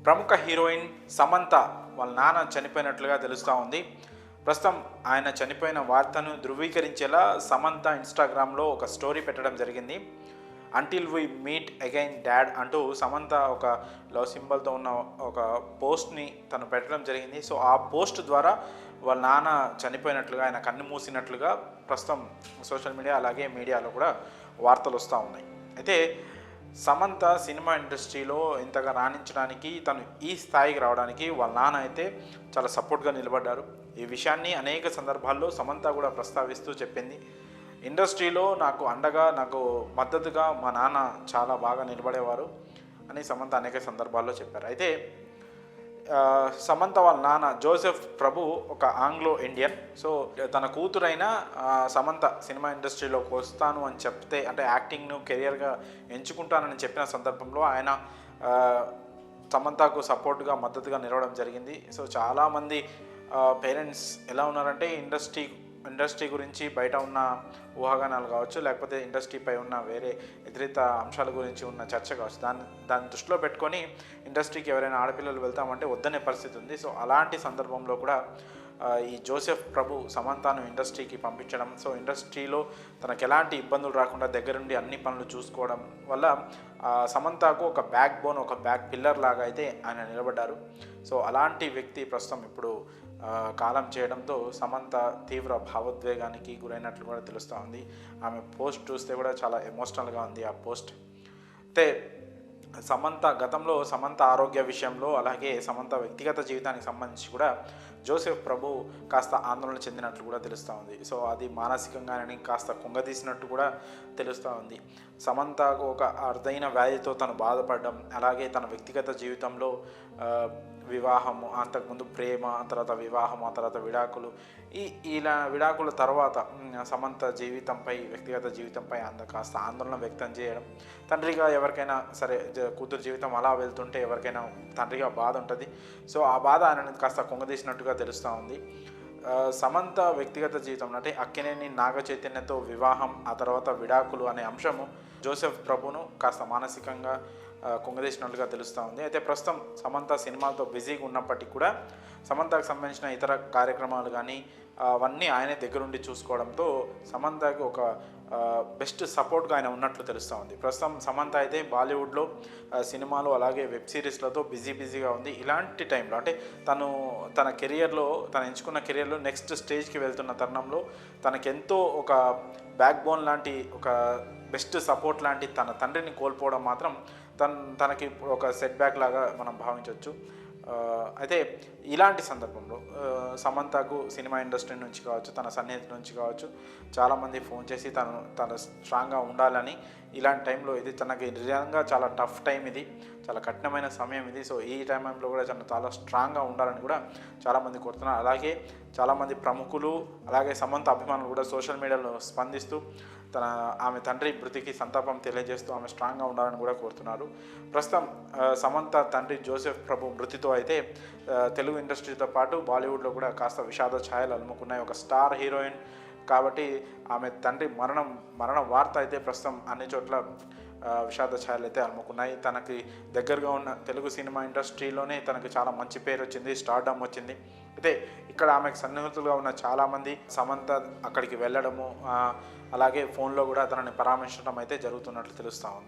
ప్రముఖ హీరోయిన్ సమంత వాళ్ళ నాన్న చనిపోయినట్లుగా తెలుస్తూ ఉంది. ప్రస్తుతం ఆయన చనిపోయిన వార్తను ధృవీకరించేలా సమంత ఇన్స్టాగ్రామ్లో ఒక స్టోరీ పెట్టడం జరిగింది. Until we meet again dad అంటూ సమంత ఒక లవ్ సింబల్తో ఉన్న ఒక పోస్ట్ని తను పెట్టడం జరిగింది. సో ఆ పోస్ట్ ద్వారా వాళ్ళ నాన్న చనిపోయినట్లుగా, ఆయన కన్ను మూసినట్లుగా ప్రస్తుతం సోషల్ మీడియా అలాగే మీడియాలో కూడా వార్తలు వస్తూ ఉన్నాయి. అయితే సమంత సినిమా ఇండస్ట్రీలో ఇంతగా రాణించడానికి, తను ఈ స్థాయికి రావడానికి వాళ్ళ నాన్న అయితే చాలా సపోర్ట్గా నిలబడ్డారు. ఈ విషయాన్ని అనేక సందర్భాల్లో సమంత కూడా ప్రస్తావిస్తూ చెప్పింది. ఇండస్ట్రీలో నాకు అండగా, నాకు మద్దతుగా మా నాన్న చాలా బాగా నిలబడేవారు అని సమంత అనేక సందర్భాల్లో చెప్పారు. అయితే సమంత వాళ్ళ నాన్న జోసెఫ్ ప్రభు ఒక ఆంగ్లో ఇండియన్. సో తన కూతురైన సమంత సినిమా ఇండస్ట్రీలోకి వస్తాను అని చెప్తే, అంటే యాక్టింగ్ను కెరియర్గా ఎంచుకుంటానని చెప్పిన సందర్భంలో ఆయన సమంతకు సపోర్ట్గా మద్దతుగా నిలవడం జరిగింది. సో చాలామంది పేరెంట్స్ ఎలా ఉన్నారంటే ఇండస్ట్రీ గురించి బయట ఉన్న ఊహాగానాలు కావచ్చు, లేకపోతే ఇండస్ట్రీపై ఉన్న వేరే ఇతరిత అంశాల గురించి ఉన్న చర్చ కావచ్చు, దాన్ని దృష్టిలో పెట్టుకొని ఇండస్ట్రీకి ఎవరైనా ఆడపిల్లలు వెళ్తామంటే వద్దనే పరిస్థితి ఉంది. సో అలాంటి సందర్భంలో కూడా ఈ జోసెఫ్ ప్రభు సమంతను ఇండస్ట్రీకి పంపించడం, సో ఇండస్ట్రీలో తనకు ఎలాంటి ఇబ్బందులు రాకుండా దగ్గరుండి అన్ని పనులు చూసుకోవడం వల్ల సమంతకు ఒక బ్యాక్ బోన్, ఒక బ్యాక్ పిల్లర్ లాగా అయితే ఆయన నిలబడ్డారు. సో అలాంటి వ్యక్తి ప్రస్తుతం ఇప్పుడు కాలం చేయడంతో సమంత తీవ్ర భావోద్వేగానికి గురైనట్లు కూడా తెలుస్తూ ఉంది. ఆమె పోస్ట్ చూస్తే కూడా చాలా ఎమోషనల్గా ఉంది ఆ పోస్ట్. అయితే గతంలో సమంత ఆరోగ్య విషయంలో, అలాగే సమంత వ్యక్తిగత జీవితానికి సంబంధించి కూడా జోసెఫ్ ప్రభు కాస్త ఆందోళన చెందినట్లు కూడా తెలుస్తూ ఉంది. సో అది మానసికంగానే కాస్త కుంగదీసినట్టు కూడా తెలుస్తూ ఉంది. సమంతకు ఒక అరుదైన వ్యాధితో తను బాధపడడం, అలాగే తన వ్యక్తిగత జీవితంలో వివాహము, అంతకుముందు ప్రేమ, తర్వాత వివాహం, ఆ తర్వాత విడాకులు, ఇలా విడాకుల తర్వాత సమంత జీవితంపై, వ్యక్తిగత జీవితంపై కాస్త ఆందోళన వ్యక్తం చేయడం. తండ్రిగా ఎవరికైనా సరే కూతురు జీవితం అలా వెళ్తుంటే ఎవరికైనా తండ్రిగా బాధ ఉంటుంది. సో ఆ బాధ ఆయన కాస్త కుంగదీసినట్టుగా తెలుస్తూ ఉంది. సమంత వ్యక్తిగత జీవితం అంటే అక్కినేని నాగ చైతన్యతో వివాహం, ఆ తర్వాత విడాకులు అనే అంశము జోసెఫ్ ప్రభును కాస్త మానసికంగా కుంగదీసినట్లుగా తెలుస్తూ ఉంది. అయితే ప్రస్తుతం సమంత సినిమాలతో బిజీగా ఉన్నప్పటికీ కూడా సమంతకు సంబంధించిన ఇతర కార్యక్రమాలు కానీ అవన్నీ ఆయనే దగ్గరుండి చూసుకోవడంతో సమంతకి ఒక బెస్ట్ సపోర్ట్గా ఆయన ఉన్నట్లు తెలుస్తూ ఉంది. ప్రస్తుతం సమంత అయితే బాలీవుడ్లో సినిమాలు అలాగే వెబ్ సిరీస్లతో బిజీగా ఉంది. ఇలాంటి టైంలో అంటే తన కెరియర్లో, తను ఎంచుకున్న కెరియర్లో నెక్స్ట్ స్టేజ్కి వెళ్తున్న తరుణంలో తనకెంతో ఒక బ్యాక్ బోన్ లాంటి, ఒక బెస్ట్ సపోర్ట్ లాంటి తన తండ్రిని కోల్పోవడం మాత్రం తనకి ఒక సెట్ బ్యాక్ లాగా మనం భావించవచ్చు. అయితే ఇలాంటి సందర్భంలో సమంతకు సినిమా ఇండస్ట్రీ నుంచి కావచ్చు, తన సన్నిహితుల నుంచి కావచ్చు, చాలామంది ఫోన్ చేసి తను స్ట్రాంగ్గా ఉండాలని, ఇలాంటి టైంలో ఇది తనకి నిజంగా చాలా టఫ్ టైం, ఇది చాలా కఠినమైన సమయం ఇది. సో ఈ టైంలో కూడా చాలా స్ట్రాంగ్గా ఉండాలని కూడా చాలామంది కోరుతున్నారు. అలాగే చాలామంది ప్రముఖులు, అలాగే సమంత అభిమానులు కూడా సోషల్ మీడియాలో స్పందిస్తూ ఆమె తండ్రి మృతికి సంతాపం తెలియజేస్తూ ఆమె స్ట్రాంగ్గా ఉండాలని కూడా కోరుతున్నారు. ప్రస్తుతం సమంత తండ్రి జోసెఫ్ ప్రభు మృతితో అయితే తెలుగు ఇండస్ట్రీతో పాటు బాలీవుడ్లో కూడా కాస్త విషాద ఛాయలు అలుముకున్నాయి. ఒక స్టార్ హీరోయిన్ కాబట్టి ఆమె తండ్రి మరణ వార్త అయితే ప్రస్తుతం అన్ని చోట్ల విషాద ఛాయలు అయితే అలుముకున్నాయి. తనకి దగ్గరగా ఉన్న తెలుగు సినిమా ఇండస్ట్రీలోనే తనకు చాలా మంచి పేరు వచ్చింది, స్టార్డమ్ వచ్చింది. అయితే ఇక్కడ ఆమెకు సన్నిహితులుగా ఉన్న చాలామంది సమంత అక్కడికి వెళ్ళడము, అలాగే ఫోన్లో కూడా తనని పరామర్శించడం అయితే జరుగుతున్నట్లు తెలుస్తూ ఉంది.